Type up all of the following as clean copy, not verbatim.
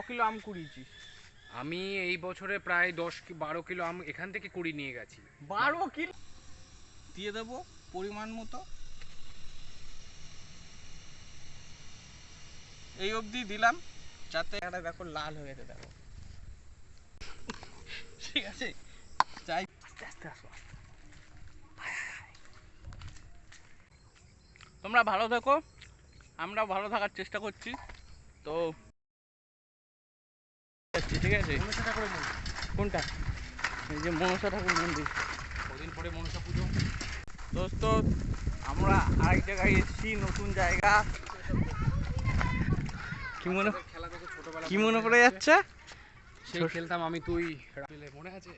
Kilo আম কুড়িয়েছিস? আমি এই বছরে প্রায় 10-12 কিলো আম এখান থেকে কুড়িয়ে নিয়ে গেছি। 12 কিলো দিয়ে দেবো পরিমাণ মতো। এই অবধি দিলাম, যাতে এটা দেখো লাল হয়ে গেছে, দেখো। ঠিক আছে, যাই, আস্তে আস্তে আসো। তোমরা ভালো থেকো, আমরাও ভালো থাকার চেষ্টা করছি। তো ঠিক আছে, মনসা ঠাকুরের মন্দির, কোনটা? এই যে মনসা ঠাকুর মন্দির। কদিন পরে মনসা পুজো। দোস্ত, আমরা আরেক জায়গায় এসেছি, নতুন জায়গা। কি মনে খেলা দেখে ছোটবেলা কি মনে পড়ে যাচ্ছে? সেই খেলতাম আমি তুই, মনে আছে?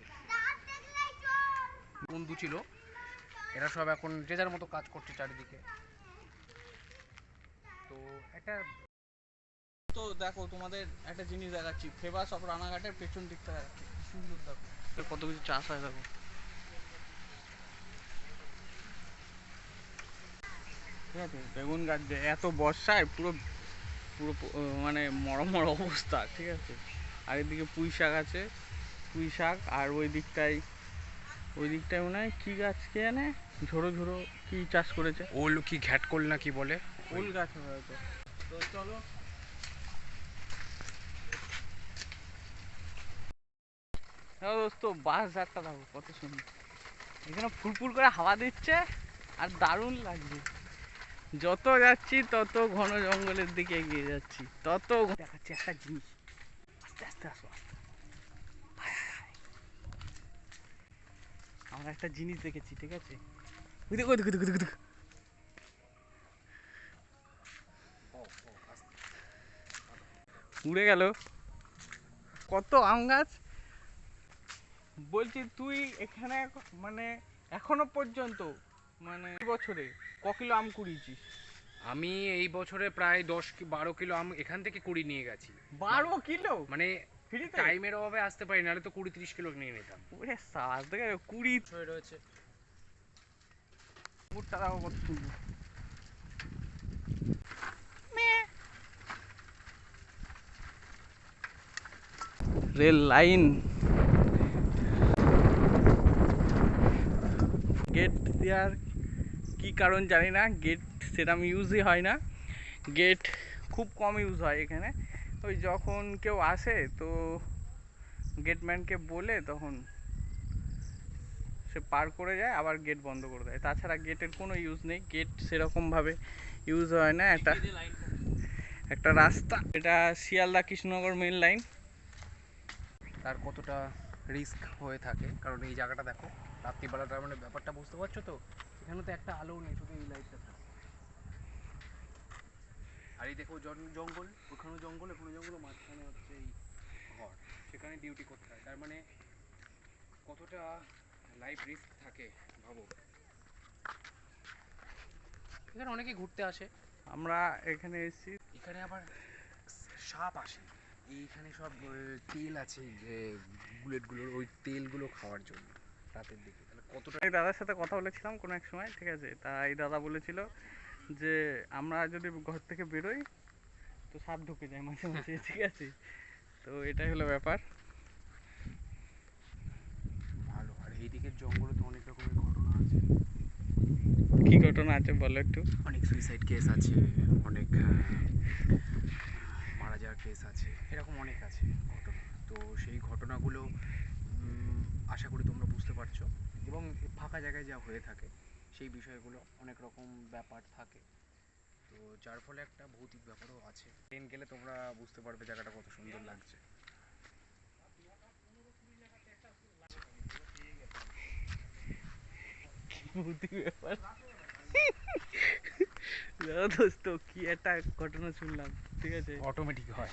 বন্ধু ছিল, এরা সব এখন যে যার মতো কাজ করছে চারিদিকে। তো একটা তো দেখো, তোমাদের একটা জিনিস দেখাচ্ছি, ফেমাস অফ রানাঘাটের পেছন দিকটা দেখাচ্ছি, সুন্দর দেখো কত কিছু চাষ হয়। দেখো, ঠিক আছে, বেগুন গাছ যে এত বর্ষায় পুরো পুরো মানে মরম অবস্থা, ঠিক আছে। আর এদিকে পুঁই শাক আছে, পুঁই শাক। আর ওই দিকটায় মনে হয় কী গাছ কে জানে, ঝোড়ো ঝোড়ো কী চাষ করেছে, ওল কি ঘ্যাটকোল না কি বলে, ওল গাছ হবে হয়তো। তো চলো, দোস্ত বাস যাত্রা দেখো কত সুন্দর, এখানে ফুরফুর করে হাওয়া দিচ্ছে আর দারুণ লাগছে। যত যাচ্ছি তত ঘন জঙ্গলের দিকে এগিয়ে যাচ্ছি, তত দেখাচ্ছি একটা জিনিস, আস্তে আস্তে আসো। আমরা একটা জিনিস দেখেছি, ঠিক আছে, ওই দেখো, দেখো, দেখো, দেখো, দেখো। উড়ে গেল কত আম গাছ। বলছি তুই এখানে মানে এখনো পর্যন্ত মানে বছরে কিলো আম কুড়িয়েছিস? আমি এই বছরে প্রায় 10-12 কিলো আম এখান থেকে কুড়িয়ে নিয়ে গেছি। 12 কিলো মানে ফ্রিতে? টাইমের অভাবে আসতে পারি, নাহলে তো 20-30 কিলো নিয়ে নিতাম। ওরে সাজ দেখে 20 হয়ে রয়েছে। টাকা কত সুন্দর। রেল লাইন, গেট দেওয়ার কী কারণ জানি না, গেট সেরকম ইউজই হয় না, গেট খুব কম ইউজ হয় এখানে। ওই যখন কেউ আসে তো গেটম্যানকে বলে তখন সে পার করে যায়, আবার গেট বন্ধ করে দেয়। তাছাড়া গেটের কোনো ইউজ নেই, গেট সেরকমভাবে ইউজ হয় না। একটা রাস্তা, এটা শিয়ালদা কৃষ্ণনগর মেন লাইন। তার কতটা রিস্ক হয়ে থাকে, কারণ এই জায়গাটা দেখো রাত্রিবেলা, তার মানে ব্যাপারটা বুঝতে পারছো তো। এখানে তো একটা আলো নেই, শুধু এই লাইটটা থাকে। আর এই দেখো জঙ্গল, ওখানেও জঙ্গল, এখানে জঙ্গল, মাঝখানে হচ্ছে এই ঘর, সেখানে ডিউটি করতে হয়। তার মানে কতটা লাইফ রিস্ক থাকে ভাবো। এখানে অনেকে ঘুরতে আসে। আমরা এখানে এসেছি, এখানে আবার সাপ আসে, এইখানে সব তেল আছে যে বুলেটগুলোর, ওই তেলগুলো খাওয়ার জন্য রাতের দিকে। তাহলে কতটা। এই দাদার সাথে কথা বলেছিলাম কোনো এক সময়, ঠিক আছে, তা এই দাদা বলেছিল যে আমরা যদি ঘর থেকে বেরোই তো সাপ ঢুকে যায় মাঝে মাঝে, ঠিক আছে। তো এটাই হলো ব্যাপার। ভালো। আর এই দিকের জঙ্গলে তো অনেক রকমের ঘটনা আছে। কি ঘটনা আছে বলো একটু? অনেক সুইসাইড কেস আছে, অনেক মারা যাওয়ার কেস আছে, এরকম অনেক আছে ঘটনা। তো সেই ঘটনাগুলো আশা করি তোমরা বুঝতে পারছো। এবং ফাঁকা জায়গায় যা হয়ে থাকে সেই বিষয়গুলো অনেক রকম ব্যাপার থাকে। তো যার ফলে একটা ভৌতিক ব্যাপারও আছে। ট্রেন গেলে তোমরা বুঝতে পারবে জায়গাটা কত সুন্দর লাগছে। ভৌতিক ব্যাপার, দোস্ত কি একটা ঘটনা শুনলাম, ঠিক আছে। অটোমেটিক হয়।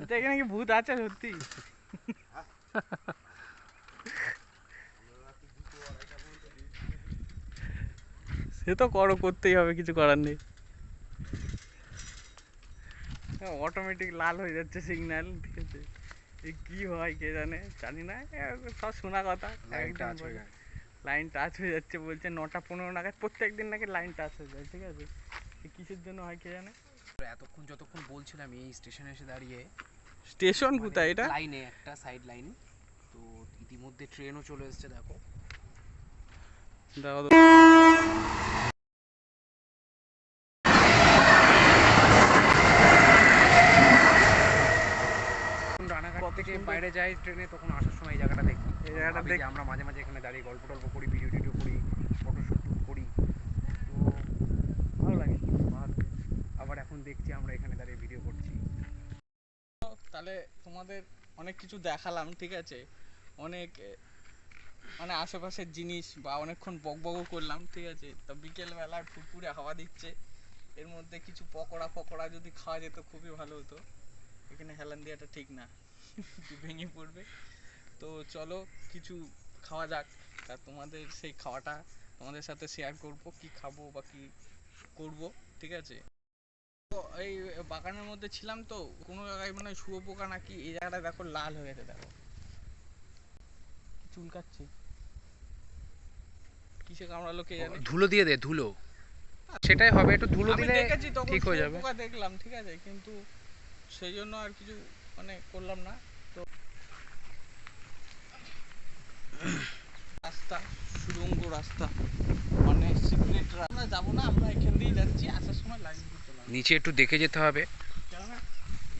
আচ্ছা, এখানে কি ভূত আছে সত্যি? সে তো করতেই হবে, কিছু করার নেই। অটোমেটিক লাল হয়ে যাচ্ছে সিগন্যাল, ঠিক আছে। এ কি হয় কে জানে, জানি না, সব শোনা কথা। লাইন একজন টাচ হয়ে বলে গেছে। লাইন টাচ হয়ে যাচ্ছে, বলছে 9টা 15 নাগাদ প্রত্যেক দিন নাকি লাইন টাচ হয়ে যায়, ঠিক আছে। কিসের জন্য হয় কে জানে। তো এতক্ষণ যতক্ষণ বলছিলাম এই স্টেশনে এসে দাঁড়িয়ে, স্টেশন মানে কোথায় এটা? লাইনে একটা সাইড লাইন, তো ইতিমধ্যে ট্রেনও চলে এসেছে দেখো। দেখো তো। যখন রানাঘাট কত থেকে সুন্দর। বাইরে যাই ট্রেনে, তখন আসার সময় এই জায়গাটা দেখি। এই জায়গাটা ভাবি দেখ। যে আমরা মাঝে মাঝে এখানে দাঁড়িয়ে গল্প টল্প করি, ভিডিও টিডিও করি, ফটোশ্যুট করি, তো ভালো লাগে। ভালো। আবার এখন দেখছি আমরা এখানে দাঁড়িয়ে ভিডিও করছি। তাহলে তোমাদের অনেক কিছু দেখালাম, ঠিক আছে, অনেক মানে আশেপাশের জিনিস বা অনেকক্ষণ বকবকও করলাম, ঠিক আছে। তো বিকেলবেলায় ফুরফুরে হাওয়া দিচ্ছে, এর মধ্যে কিছু পকোড়া ফকোড়া যদি খাওয়া যেত খুবই ভালো হতো। এখানে হেলান দেওয়াটা ঠিক না, ভেঙে পড়বে। তো চলো কিছু খাওয়া যাক, তা তোমাদের সেই খাওয়াটা তোমাদের সাথে শেয়ার করব, কি খাবো বা কি করব, ঠিক আছে। তো এই বাগানের মধ্যে ছিলাম, তো কোনো জায়গায় মানে শুয়োপোকা নাকি এই জায়গাটা দেখো লাল হয়ে গেছে, দেখো চুলকাচ্ছে, কিসে কামড়ালো কে জানে। ধুলো দিয়ে দে, ধুলো, সেটাই হবে, একটু ধুলো আমি দিলে দেখেছি তখন ঠিক হয়ে যাবে। শুয়োপোকা দেখলাম, ঠিক আছে, কিন্তু সেই জন্য আর কিছু মানে করলাম না। তো রাস্তা, সুড়ঙ্গ রাস্তা, মানে সিক্রেট আমরা যাবো না, আমরা এখান দিয়েই যাচ্ছি, আসার সময় লাইন দিয়ে চলাম, নিচে একটু দেখে যেতে হবে। কেননা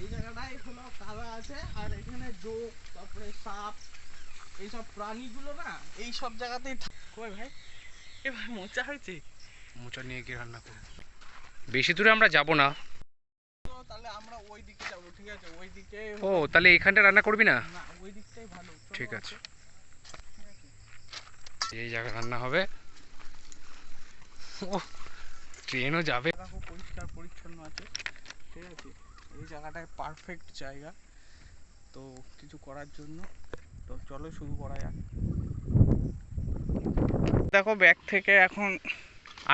এই জায়গাটাই হলো কাদা আছে, আর এখানে জোক, তারপরে সাপ, এইসব প্রাণীগুলো না এই সব জায়গাতেই কই ভাই, এ ভাই মোচা হয়েছে। মোচা নিয়ে গিয়ে রান্না করবো। বেশি দূরে আমরা যাব না। তো তাহলে আমরা ওই দিকে যাবো, ঠিক আছে, ওই দিকে ও তাহলে এইখানটা রান্না করবি না? না, ওই দিকটাই ভালো, চলো ঠিক আছে, ঠিক আছে। এই জায়গায় রান্না হবে। ও ট্রেনও যাবে। দেখো পরিষ্কার পরিচ্ছন্ন আছে, ঠিক আছে, এই জায়গাটায় পারফেক্ট জায়গা তো কিছু করার জন্য। তো চলো শুরু করা যাক। দেখো ব্যাগ থেকে এখন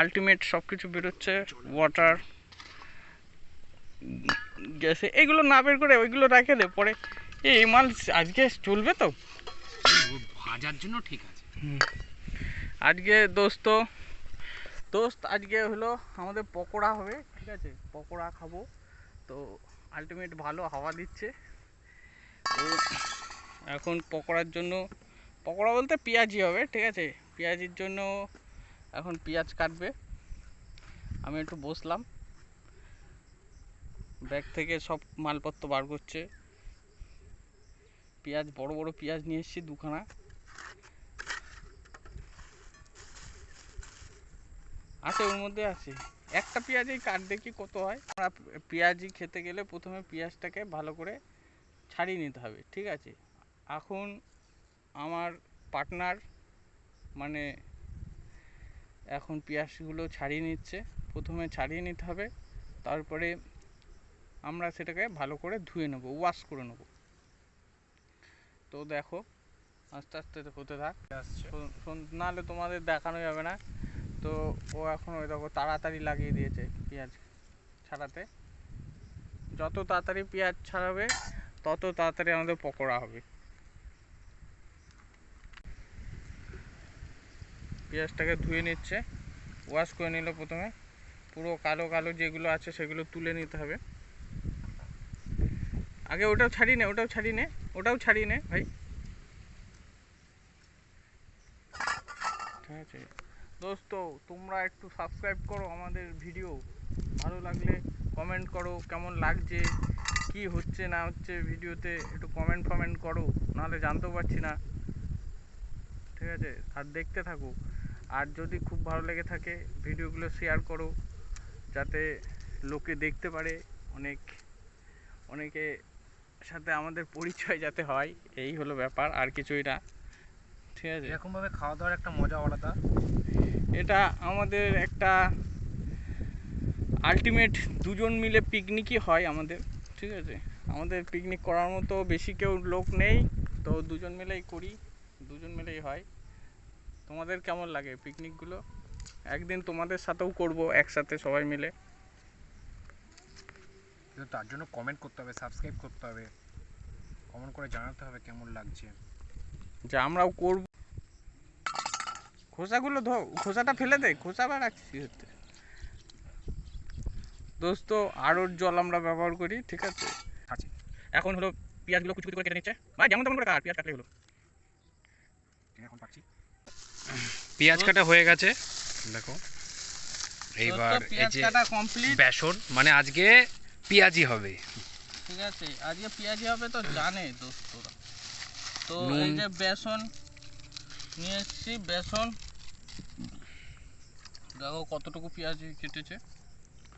আলটিমেট সব কিছু বেরোচ্ছে, ওয়াটার, গ্যাসে, এগুলো না বের করে ওইগুলো রেখে দে পরে। এই মাল আজকে চলবে তো? ভাজার জন্য ঠিক আছে। আজকে দোস্ত আজকে হলো আমাদের পকোড়া হবে, ঠিক আছে, পকোড়া খাবো। তো আলটিমেট ভালো হাওয়া দিচ্ছে, তো এখন পকোড়ার জন্য, পকোড়া বলতে পেঁয়াজি হবে, ঠিক আছে, পেঁয়াজির জন্য এখন পেঁয়াজ কাটবে। আমি একটু বসলাম, ব্যাগ থেকে সব মালপত্র বার করছে। পেঁয়াজ, বড় বড় পেঁয়াজ নিয়ে এসেছি দুখানা, আছে ওর মধ্যে আছে। একটা পেঁয়াজই কাট, দেখি কত হয়। আমরা পেঁয়াজি খেতে গেলে প্রথমে পেঁয়াজটাকে ভালো করে ছাড়িয়ে নিতে হবে, ঠিক আছে। এখন আমার পার্টনার মানে এখন পেঁয়াজগুলো ছাড়িয়ে নিচ্ছে, প্রথমে ছাড়িয়ে নিতে হবে, তারপরে আমরা সেটাকে ভালো করে ধুয়ে নেব, ওয়াশ করে নেব। তো দেখো আস্তে আস্তে হতে থাক, আসছে। নাহলে তোমাদের দেখানো যাবে না। তো ও এখন ওই দেখো তাড়াতাড়ি লাগিয়ে দিয়েছে পেঁয়াজ ছাড়াতে, যত তাড়াতাড়ি পেঁয়াজ ছাড়াবে তত তাড়াতাড়ি আমাদের পকোড়া হবে। পেঁয়াজটাকে ধুয়ে নিচ্ছে, ওয়াশ করে নিল প্রথমে, পুরো কালো কালো যেগুলো আছে সেগুলো তুলে নিতে হবে। আগে ওটাও ছাড়িয়ে নে, ওটাও ছাড়িয়ে নে, ওটাও ছাড়িয়ে নে ভাই, ঠিক আছে। দোস্ত তোমরা একটু সাবস্ক্রাইব করো আমাদের ভিডিও, ভালো লাগলে কমেন্ট করো কেমন লাগছে, কি হচ্ছে না হচ্ছে ভিডিওতে, একটু কমেন্ট করো, নাহলে জানতেও পারছি না, ঠিক আছে। আর দেখতে থাকো, আর যদি খুব ভালো লেগে থাকে ভিডিওগুলো শেয়ার করো, যাতে লোকে দেখতে পারে, অনেকে সাথে আমাদের পরিচয় যাতে হয়, এই হলো ব্যাপার, আর কিছুই না, ঠিক আছে। এরকম ভাবে খাওয়া দাওয়ার একটা মজা আলাদা। এটা আমাদের একটা আলটিমেট, দুজন মিলে পিকনিকই হয় আমাদের, ঠিক আছে। আমাদের পিকনিক করার মতো বেশি কেউ লোক নেই, তো দুজন মিলেই করি, দুজন মিলেই হয়। তোমাদের কেমন লাগে পিকনিকগুলো? একদিন তোমাদের সাথেও করব একসাথে সবাই মিলে। কিন্তু তার জন্য কমেন্ট করতে হবে, সাবস্ক্রাইব করতে হবে, কমেন্ট করে জানাতে হবে কেমন লাগছে। যে আমরাও করব। খোসাগুলো খোসাটা ফেলে দে, খোসা বা রাখছি হতে। দোস্ত আরোর জল আমরা ব্যবহার করি, ঠিক আছে। আছে এখন হলো পেঁয়াজগুলো কুচি কুচি করে কেটে নিচ্ছে, ভাই যেমন তেমন করে কাট, পেঁয়াজ কাটলেই হলো। এখন পাচ্ছি পেঁয়াজ কাটা হয়ে গেছে দেখো। এইবার এই পেঁয়াজ যে কাটা কমপ্লিট। বেসন মানে আজকে পেঁয়াজি হবে, ঠিক আছে, আজকে পেঁয়াজি হবে তো জানে দোস্তরা। তো নুন। এই যে বেসন নিয়ে এসেছি, বেসন দেখো কতটুকু পেঁয়াজি কেটেছে,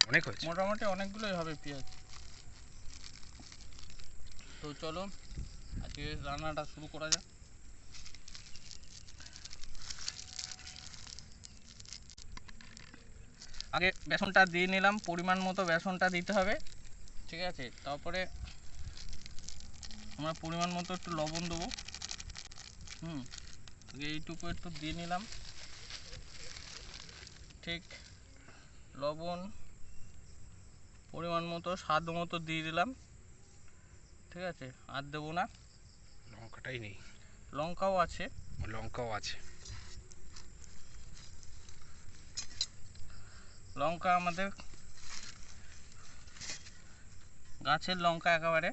অনেক হয়েছে। মোটামুটি অনেকগুলোই হবে পেঁয়াজ। তো চলো আজকে রান্নাটা শুরু করা যাক। আগে বেসনটা দিয়ে নিলাম, পরিমাণ মতো বেসনটা দিতে হবে, ঠিক আছে। তারপরে আমরা পরিমাণ মতো একটু লবণ দেবো, এইটুকু একটু দিয়ে নিলাম, ঠিক লবণ পরিমাণ মতো স্বাদ মতো দিয়ে দিলাম, ঠিক আছে। আর দেবো না, লঙ্কাটাই নেই, লঙ্কাও আছে, লঙ্কাও আছে। লঙ্কা আমাদের গাছের লঙ্কা একেবারে।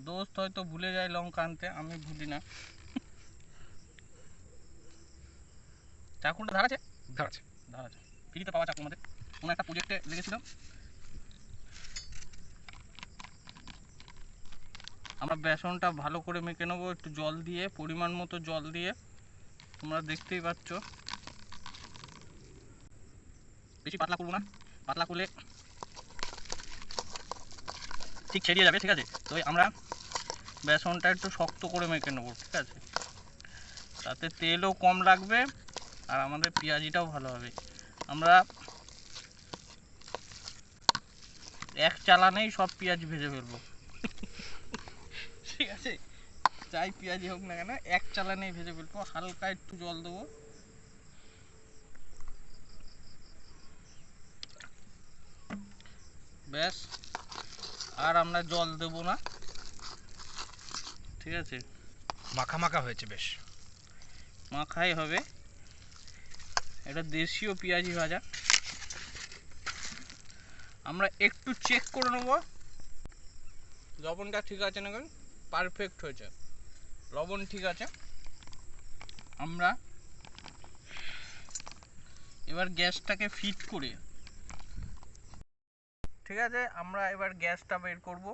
দোস্ত হয়তো ভুলে যায় লঙ্কা আনতে, আমি ভুলি না। চাকুটা ধার আছে, ধার আছে। ধার আছে, ফ্রিতে পাওয়া চাকু, আমাদের কোনো একটা প্রজেক্টে লেগেছিল। আমরা বেসনটা ভালো করে মেখে নেবো একটু জল দিয়ে, পরিমাণ মতো জল দিয়ে, তোমরা দেখতেই পাচ্ছ। বেশি পাতলা করবো না, পাতলা করলে ঠিক ছেড়িয়ে যাবে, ঠিক আছে। তো আমরা বেসনটা একটু শক্ত করে মেখে নেবো, ঠিক আছে। তাতে তেলও কম লাগবে আর আমাদের পেঁয়াজিটাও ভালো হবে। আমরা এক চালানেই সব পেঁয়াজ ভেজে ফেলবো, ঠিক আছে। যাই পেঁয়াজি হোক না কেন এক চালানেই ভেজে ফেলবো। হালকা একটু জল দেবো, ব্যাস। আর আমরা জল দেবো না, ঠিক আছে। মাখা মাখা হয়েছে বেশ, মাখাই হবে। এটা দেশীয় পেঁয়াজি ভাজা। আমরা একটু চেক করে নেবো লবণটা ঠিক আছে নাকি, পারফেক্ট হয়েছে, লবণ ঠিক আছে। আমরা এবার গ্যাসটাকে ফিট করে, ঠিক আছে, আমরা এবার গ্যাসটা বের করব,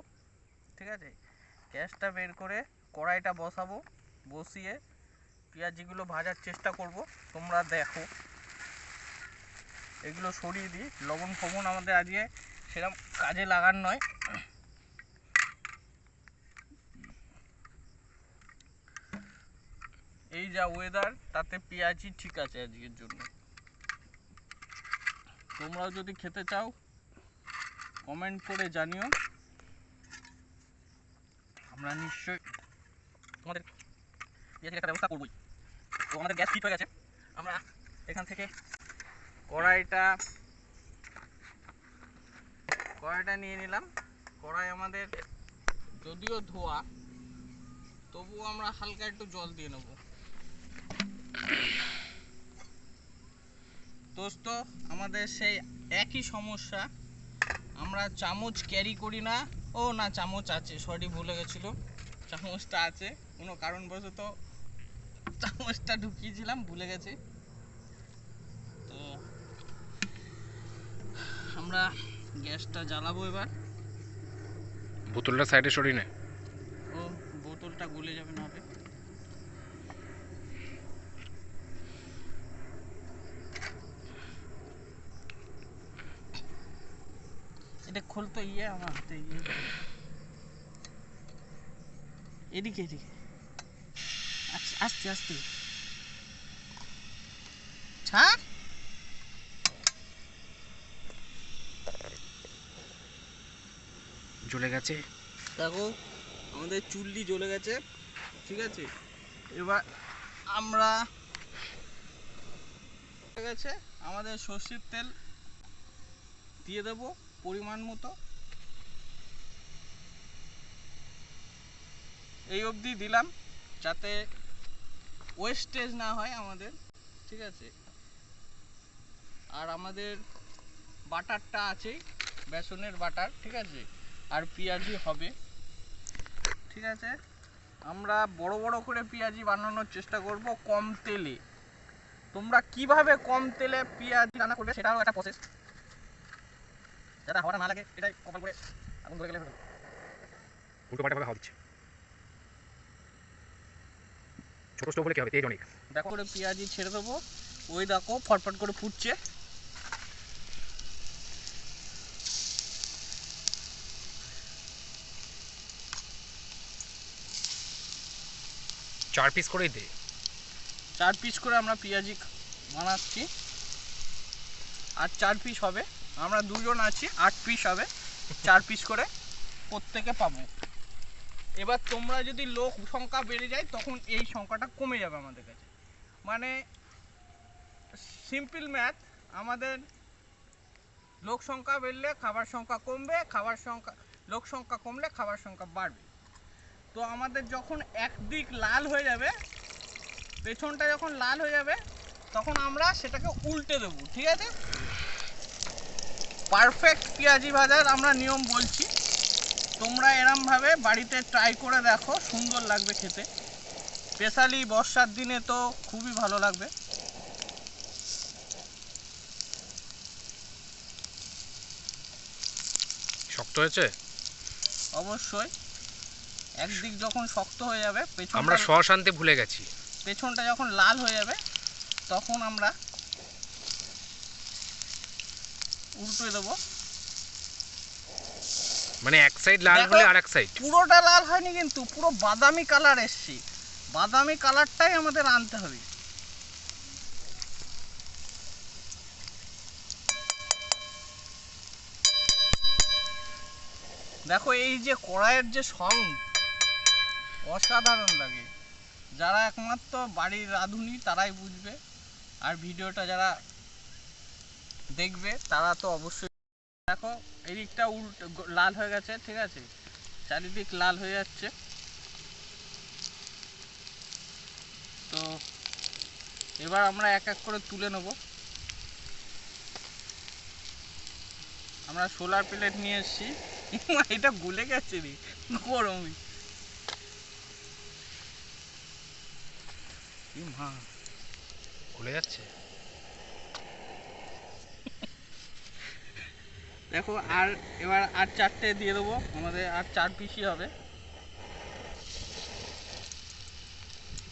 ঠিক আছে। গ্যাসটা বের করে কড়াইটা বসাবো, বসিয়ে পেঁয়াজিগুলো ভাজার চেষ্টা করব। তোমরা দেখো এগুলো সরিয়ে দিই, লবণ ফবণ আমাদের আজকে সেরকম কাজে লাগার নয়। এই যা ওয়েদার তাতে পেঁয়াজি ঠিক আছে আজকের জন্য। তোমরাও যদি খেতে চাও কমেন্ট করে জানিও, আমরা নিশ্চয়ই তোমাদের পেঁয়াজের একটা ব্যবস্থা করবই। তো আমাদের গ্যাস ফিট হয়ে গেছে, আমরা এখান থেকে কড়াইটা নিয়ে নিলাম। কড়াই আমাদের যদিও ধোয়া, তবুও আমরা হালকা একটু জল দিয়ে নেব। দোস্ত আমাদের সেই একই সমস্যা, আমরা চামচ ক্যারি করি না। ও না, চামচ আছে, সরি ভুলে গেছিলো, চামচটা আছে, কোনো কারণবশত চামচটা ঢুকিয়েছিলাম, ভুলে গেছি। তো আমরা গ্যাসটা জ্বালাবো এবার। বোতলটা সাইডে সরিয়ে নে। ও বোতলটা গলে যাবে না হবে। এটা খুলতো ইয়ে আমার হাতে, ইয়ে এদিকে এদিকে, আস্তে আস্তে ছাড়। জ্বলে গেছে, দেখো আমাদের চুল্লি জ্বলে গেছে, ঠিক আছে। এবার আমরা হয়ে গেছে, আমাদের সর্ষের তেল দিয়ে দেব পরিমাণ মতো, এই অবধি দিলাম যাতে ওয়েস্টেজ না হয় আমাদের, ঠিক আছে। আর আমাদের বাটারটা আছেই, বেসনের বাটার, ঠিক আছে, আর পেঁয়াজি হবে, ঠিক আছে। আমরা বড় বড় করে পেঁয়াজি বানানোর চেষ্টা করব কম তেলে। তোমরা কিভাবে কম তেলে পেঁয়াজি রান্না করবে সেটাও একটা প্রসেস, যাতে হাওয়াটা না লাগে, এটাই কপাল করে আগুন ধরে গেলে হয়ে গেল। উল্টো পাল্টা হাওয়া দিচ্ছে। ছোট স্টোভ বলে কি হবে, তেজ অনেক। দেখো করে পেঁয়াজি ছেড়ে দেবো, ওই দেখো ফটফট করে ফুটছে। 4 পিস করেই দে। 4 পিস করে আমরা পেঁয়াজি বানাচ্ছি, আর 4 পিস হবে, আমরা দুজন আছি, 8 পিস হবে, 4 পিস করে প্রত্যেকে পাবো। এবার তোমরা যদি লোক সংখ্যা বেড়ে যায় তখন এই সংখ্যাটা কমে যাবে আমাদের কাছে, মানে সিম্পল ম্যাথ। আমাদের লোক সংখ্যা বেড়লে খাবার সংখ্যা কমবে, লোক সংখ্যা কমলে খাবার সংখ্যা বাড়বে। তো আমাদের যখন একদিক লাল হয়ে যাবে, পেছনটা যখন লাল হয়ে যাবে, তখন আমরা সেটাকে উল্টে দেবো, ঠিক আছে। পারফেক্ট পেঁয়াজি ভাজার আমরা নিয়ম বলছি, তোমরা এরমভাবে বাড়িতে ট্রাই করে দেখো, সুন্দর লাগবে খেতে, স্পেশালি বর্ষার দিনে তো খুবই ভালো লাগবে। শক্ত হয়েছে অবশ্যই, একদিক যখন শক্ত হয়ে যাবে, আমরা সস আনতে ভুলে গেছি, পেছনটা যখন লাল হয়ে যাবে তখন আমরা উল্টে দেবো। মানে এক সাইড লাল হলে আর এক সাইড। পুরোটা লাল হয়নি কিন্তু, পুরো বাদামি কালার এসছে, বাদামি কালারটাই আমাদের আনতে হবে। দেখো এই যে কড়াইয়ের যে সাউন্ড অসাধারণ লাগে, যারা একমাত্র বাড়ির রাঁধুনি তারাই বুঝবে, আর ভিডিওটা যারা দেখবে তারা তো অবশ্যই। দেখো এদিকটা লাল হয়ে গেছে, ঠিক আছে, চারিদিক লাল হয়ে যাচ্ছে। তো এবার আমরা এক এক করে তুলে নেব। আমরা সোলার প্লেট নিয়ে এসেছি, এটা গলে গেছে রে গরমে। মা খুলে যাচ্ছে। দেখো আর এবার আর 4টে দিয়ে দেবো, আমাদের আর 4 পিসই হবে।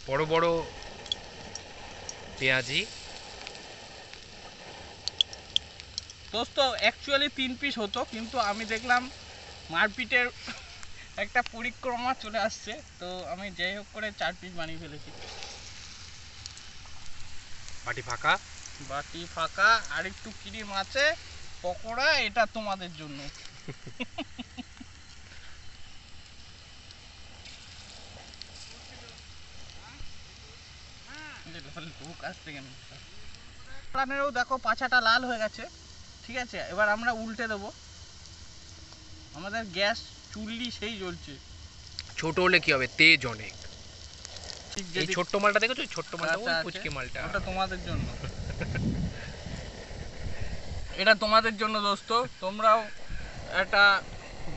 বড় বড় পেঁয়াজি। দোস্ত অ্যাকচুয়ালি 3 পিস হতো, কিন্তু আমি দেখলাম মারপিটের একটা পরিক্রমা চলে আসছে, তো আমি যাই হোক করে 4 পিস বানিয়ে ফেলেছি। বাটি ফাঁকা, বাটি ফাঁকা, আর একটু ক্রিম আছে, পকোড়া, এটা তোমাদের জন্য। দেখো পাছাটা লাল হয়ে গেছে, ঠিক আছে, এবার আমরা উল্টে দেবো। আমাদের গ্যাস চুল্লি সেই জ্বলছে। ছোট হলে কি হবে, তেজ অনেক। এই ছোট্ট মালটা দেখেছো, ছোট্ট মালটা, ওই পুচকি মালটা, ওটা তোমাদের জন্য। এটা তোমাদের জন্য দোস্ত, তোমরাও একটা,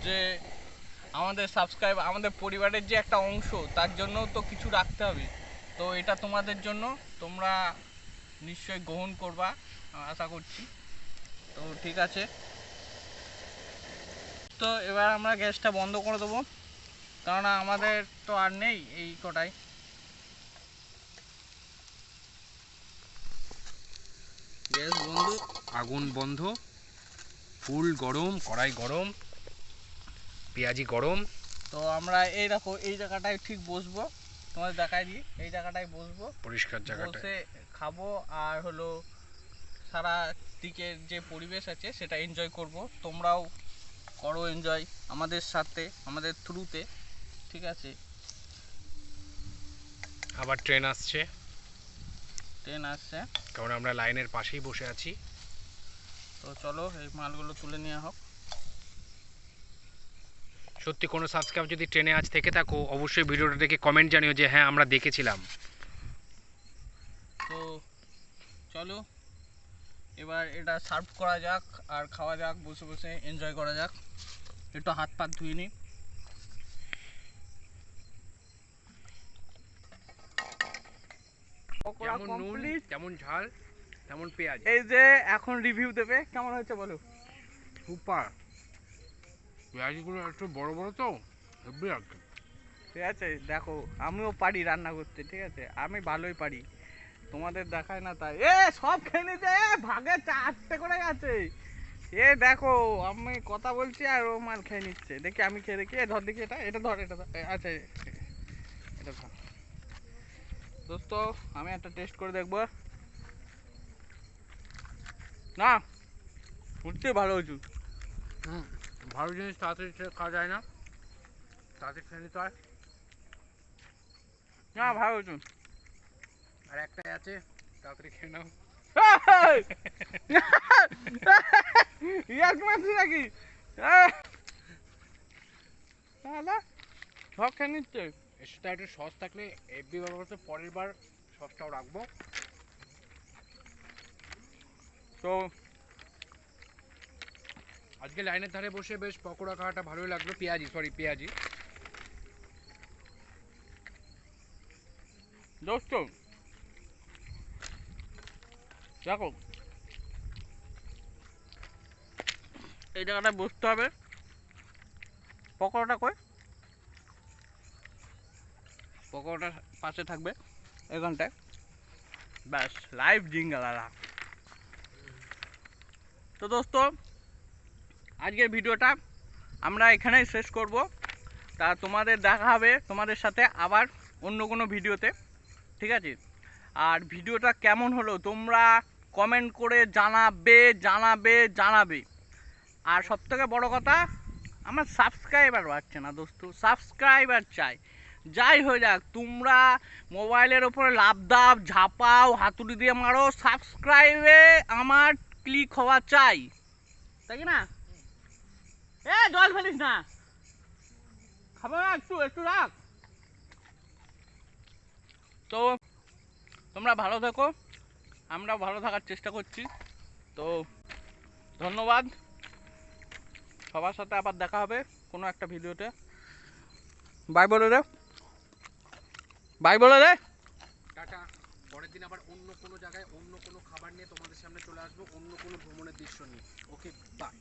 যে আমাদের সাবস্ক্রাইব, আমাদের পরিবারের যে একটা অংশ, তার জন্য তো কিছু রাখতে হবে, তো এটা তোমাদের জন্য, তোমরা নিশ্চয়ই গ্রহণ করবা আশা করছি। তো ঠিক আছে, তো এবার আমরা গ্যাসটা বন্ধ করে দেবো, কারণ আমাদের তো আর নেই এই কটাই। গ্যাস বন্ধ, আগুন বন্ধ, ফুল গরম, কড়াই গরম, পেঁয়াজি গরম। তো আমরা এই দেখো এই জায়গাটায় ঠিক বসবো, তোমাদের দেখাই দিই, এই জায়গাটায় বসবো, পরিষ্কার জায়গাটা, বসে খাবো, আর হলো সারা দিকের যে পরিবেশ আছে সেটা এনজয় করব। তোমরাও করো এনজয় আমাদের সাথে, আমাদের থ্রুতে, ঠিক আছে। আবার ট্রেন আসছে, ট্রেন আসছে, কারণ আমরা লাইনের পাশেই বসে আছি। তো চলো এই মালগুলো তুলে নেওয়া হোক। সত্যি কোনো সাবস্ক্রাইব যদি ট্রেনে আজ থেকে থাকো, অবশ্যই ভিডিওটা দেখে কমেন্ট জানিও যে হ্যাঁ আমরা দেখেছিলাম। তো চলো এবার এটা সার্ভ করা যাক আর খাওয়া যাক, বসে বসে এনজয় করা যাক। একটু হাত পা ধুয়ে নিই। পকোড়া যেমন নুন কমপ্লিট। তেমন ঝাল তেমন পেঁয়াজ, এই যে এখন রিভিউ দেবে, কেমন হয়েছে বলো। সুপার। পেঁয়াজগুলো একটু বড় বড় তো হেব্বি লাগছে। ঠিক আছে, দেখো আমিও পারি রান্না করতে, ঠিক আছে আমি ভালোই পারি, তোমাদের দেখায় না তাই। এ সব খেয়ে নিতে, ভাগে 4টে করে গেছে। এ দেখো আমি কথা বলছি আর ও মাল খেয়ে নিচ্ছে। দেখি আমি খেয়ে দেখি। ধর দেখি, এটা ধর, এটা ধর। আচ্ছা এটা ধর দোস্ত, আমি একটা টেস্ট করে দেখবো। না সত্যি ভালো হয়েছে। ভালো জিনিস তাড়াতাড়ি খাওয়া যায় না, তাড়াতাড়ি খেয়ে নিতে হয়। না ভালো হয়েছে। আর একটাই আছে, তাড়াতাড়ি খেয়ে নাও। ইয়ার্কি মারছিস নাকি? সব খেয়ে নিচ্ছে। এর সাথে একটু সস থাকলে হেব্বি ব্যাপার হচ্ছে, পরের বার সসটাও রাখবো। তো আজকে লাইনের ধারে বসে বেশ পকোড়া খাওয়াটা ভালোই লাগলো। পেঁয়াজি দোস্ত দেখো, এই জায়গাটায় বসতে হবে। পকোড়াটা কই? পকোড়াটার পাশে থাকবে এখানটায়। ব্যাস লাইভ জিঙ্গালালা। তো দোস্ত আজকের ভিডিওটা আমরা এখানেই শেষ করব। তা তোমাদের দেখা হবে তোমাদের সাথে আবার অন্য কোনো ভিডিওতে, ঠিক আছে? আর ভিডিওটা কেমন হলো তোমরা কমেন্ট করে জানাবে জানাবে জানাবে। আর সবথেকে বড় কথা, আমার সাবস্ক্রাইবার বাড়ছে না দোস্ত, সাবস্ক্রাইবার চাই। যাই হয়ে যাক, তোমরা মোবাইলের ওপরে লাফ দাও, ঝাঁপাও, হাতুড়ি দিয়ে মারো, সাবস্ক্রাইবে আমার ক্লিক হওয়া চাই, তাই কি না? এ জল ফেলিস না, খাবো না, একটু একটু রাখ। তো তোমরা ভালো থেকো, আমরাও ভালো থাকার চেষ্টা করছি। তো ধন্যবাদ, সবার সাথে আবার দেখা হবে কোনো একটা ভিডিওতে। বাই বলে দে, বাই বলে দে। টাটা। পরের দিন আবার অন্য কোনো জায়গায় অন্য কোনো খাবার নিয়ে তোমাদের সামনে চলে আসবো, অন্য কোনো ভ্রমণের দৃশ্য নিয়ে। Okay bye.